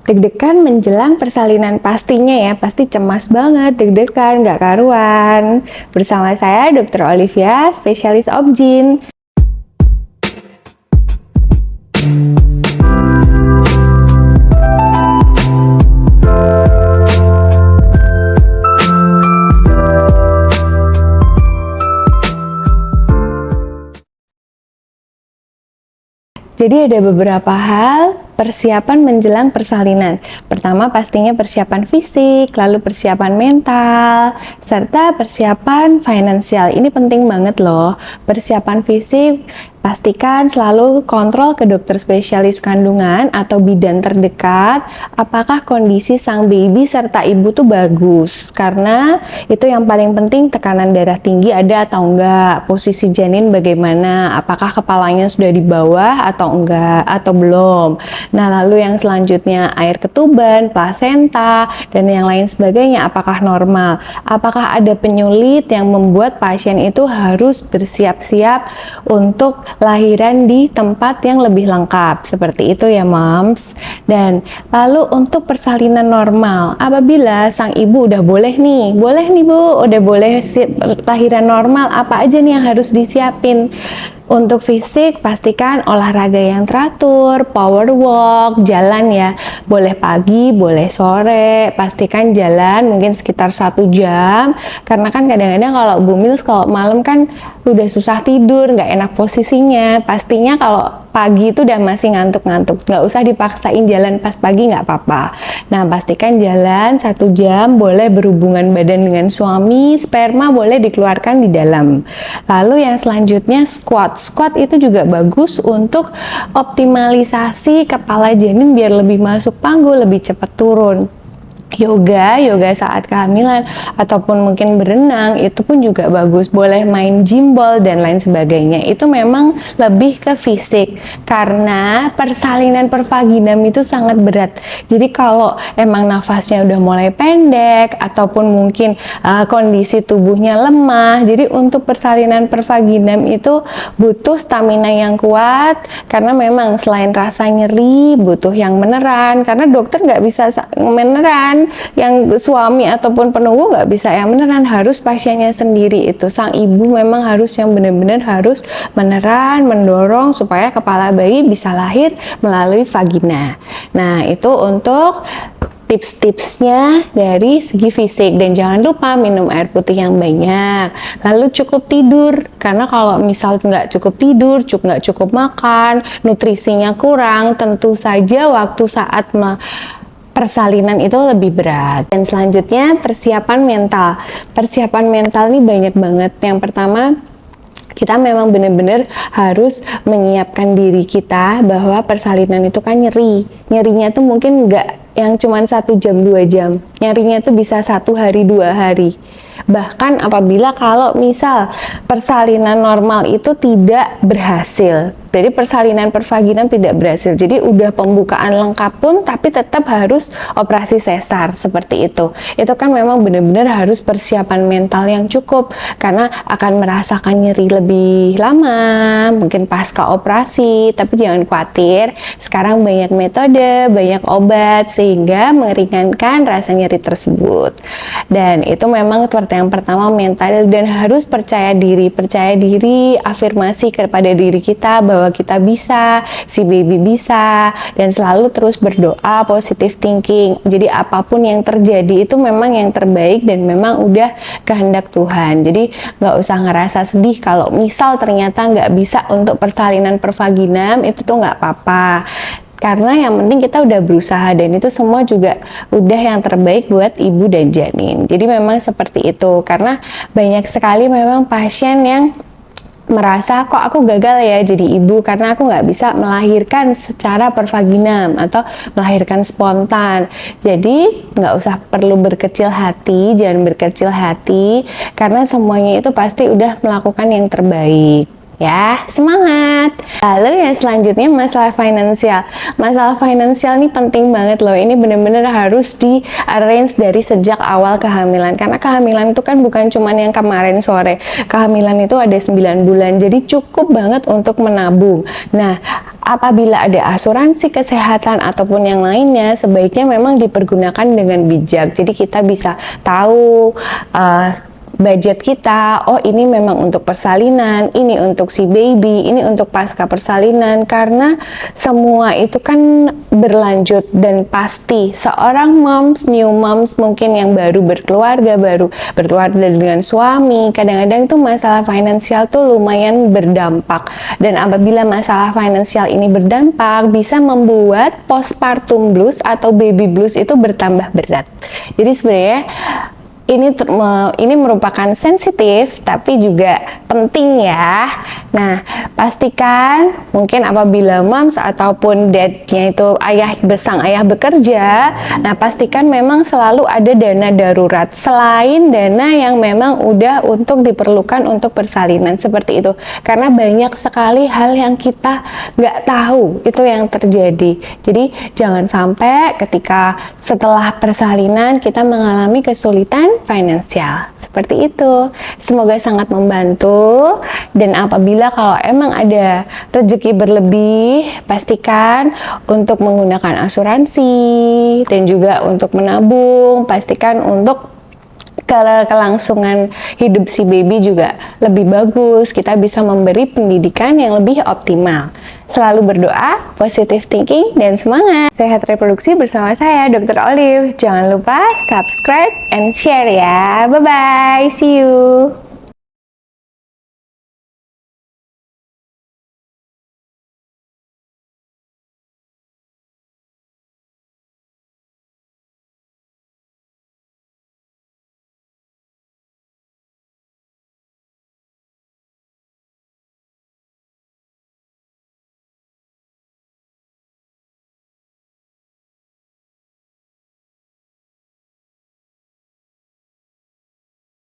Deg-degan menjelang persalinan pastinya ya, pasti cemas banget, deg-degan, nggak karuan. Bersama saya Dr. Olivia, spesialis Obgyn. Jadi ada beberapa hal persiapan menjelang persalinan. Pertama pastinya persiapan fisik, lalu persiapan mental, serta persiapan finansial. Ini penting banget loh. Persiapan fisik, pastikan selalu kontrol ke dokter spesialis kandungan atau bidan terdekat apakah kondisi sang baby serta ibu tuh bagus. Karena itu yang paling penting, tekanan darah tinggi ada atau enggak, posisi janin bagaimana, apakah kepalanya sudah di bawah atau enggak, atau belum. Nah, lalu yang selanjutnya air ketuban, plasenta, dan yang lain sebagainya apakah normal. Apakah ada penyulit yang membuat pasien itu harus bersiap-siap untuk lahiran di tempat yang lebih lengkap. Seperti itu ya moms. Dan lalu untuk persalinan normal, apabila sang ibu udah boleh nih bu, udah boleh lahiran normal, apa aja nih yang harus disiapin? Untuk fisik, pastikan olahraga yang teratur, power walk, jalan ya, boleh pagi, boleh sore, pastikan jalan mungkin sekitar 1 jam, karena kan kadang-kadang kalau bumil kalau malam kan udah susah tidur, nggak enak posisinya. Pastinya kalau pagi itu udah masih ngantuk-ngantuk, nggak usah dipaksain jalan pas pagi, nggak apa-apa. Nah, pastikan jalan 1 jam, boleh berhubungan badan dengan suami, sperma boleh dikeluarkan di dalam. Lalu yang selanjutnya squat itu juga bagus untuk optimalisasi kepala janin biar lebih masuk panggul, lebih cepat turun. Yoga saat kehamilan ataupun mungkin berenang itu pun juga bagus, boleh main gimbal dan lain sebagainya. Itu memang lebih ke fisik karena persalinan pervaginam itu sangat berat. Jadi kalau emang nafasnya udah mulai pendek ataupun mungkin kondisi tubuhnya lemah, jadi untuk persalinan pervaginam itu butuh stamina yang kuat, karena memang selain rasa nyeri butuh yang meneran, karena dokter nggak bisa meneran, yang suami ataupun penunggu nggak bisa yang meneran, harus pasiennya sendiri. Itu sang ibu memang harus yang benar-benar harus meneran, mendorong supaya kepala bayi bisa lahir melalui vagina. Nah, itu untuk tips-tipsnya dari segi fisik. Dan jangan lupa minum air putih yang banyak, lalu cukup tidur, karena kalau misal nggak cukup tidur, nggak cukup makan, nutrisinya kurang, tentu saja waktu saat persalinan itu lebih berat. Dan selanjutnya persiapan mental. Persiapan mental ini banyak banget. Yang pertama, kita memang benar-benar harus menyiapkan diri kita bahwa persalinan itu kan nyerinya tuh mungkin nggak yang cuma 1 jam 2 jam, nyerinya tuh bisa 1 hari 2 hari. Bahkan apabila kalau misal persalinan normal itu tidak berhasil, jadi persalinan pervaginam tidak berhasil, jadi udah pembukaan lengkap pun tapi tetap harus operasi sesar, seperti itu. Itu kan memang benar-benar harus persiapan mental yang cukup, karena akan merasakan nyeri lebih lama, mungkin pasca operasi. Tapi jangan khawatir, sekarang banyak metode, banyak obat sehingga meringankan rasa nyeri tersebut. Dan itu memang yang pertama mental, dan harus percaya diri, afirmasi kepada diri kita bahwa kita bisa, si baby bisa, dan selalu terus berdoa, positive thinking. Jadi apapun yang terjadi itu memang yang terbaik dan memang udah kehendak Tuhan. Jadi nggak usah ngerasa sedih kalau misal ternyata nggak bisa untuk persalinan pervaginam, itu tuh nggak apa-apa. Karena yang penting kita udah berusaha, dan itu semua juga udah yang terbaik buat ibu dan janin. Jadi memang seperti itu, karena banyak sekali memang pasien yang merasa kok aku gagal ya jadi ibu karena aku nggak bisa melahirkan secara pervaginam atau melahirkan spontan. Jadi nggak usah perlu berkecil hati, jangan berkecil hati, karena semuanya itu pasti udah melakukan yang terbaik. Ya, semangat. Lalu yang selanjutnya masalah finansial. Masalah finansial ini penting banget loh. Ini bener-bener harus di arrange dari sejak awal kehamilan. Karena kehamilan itu kan bukan cuman yang kemarin sore. Kehamilan itu ada 9 bulan. Jadi cukup banget untuk menabung. Nah, apabila ada asuransi kesehatan ataupun yang lainnya, sebaiknya memang dipergunakan dengan bijak. Jadi kita bisa tahu budget kita, oh ini memang untuk persalinan, ini untuk si baby, ini untuk pasca persalinan, karena semua itu kan berlanjut dan pasti seorang moms, new moms mungkin yang baru berkeluarga, baru berkeluarga dengan suami, kadang-kadang tuh masalah finansial tuh lumayan berdampak, dan apabila masalah finansial ini berdampak bisa membuat postpartum blues atau baby blues itu bertambah berat. Jadi sebenarnya ini merupakan sensitif tapi juga penting ya. Nah, pastikan mungkin apabila moms ataupun dadnya itu sang ayah bekerja, nah pastikan memang selalu ada dana darurat selain dana yang memang udah untuk diperlukan untuk persalinan seperti itu. Karena banyak sekali hal yang kita nggak tahu itu yang terjadi. Jadi jangan sampai ketika setelah persalinan kita mengalami kesulitan finansial. Seperti itu. Semoga sangat membantu, dan apabila kalau emang ada rezeki berlebih, pastikan untuk menggunakan asuransi dan juga untuk menabung, pastikan untuk kelangsungan hidup si baby juga lebih bagus, kita bisa memberi pendidikan yang lebih optimal. Selalu berdoa, positive thinking, dan semangat. Sehat reproduksi bersama saya, Dr. Olive. Jangan lupa subscribe and share ya. Bye-bye, see you.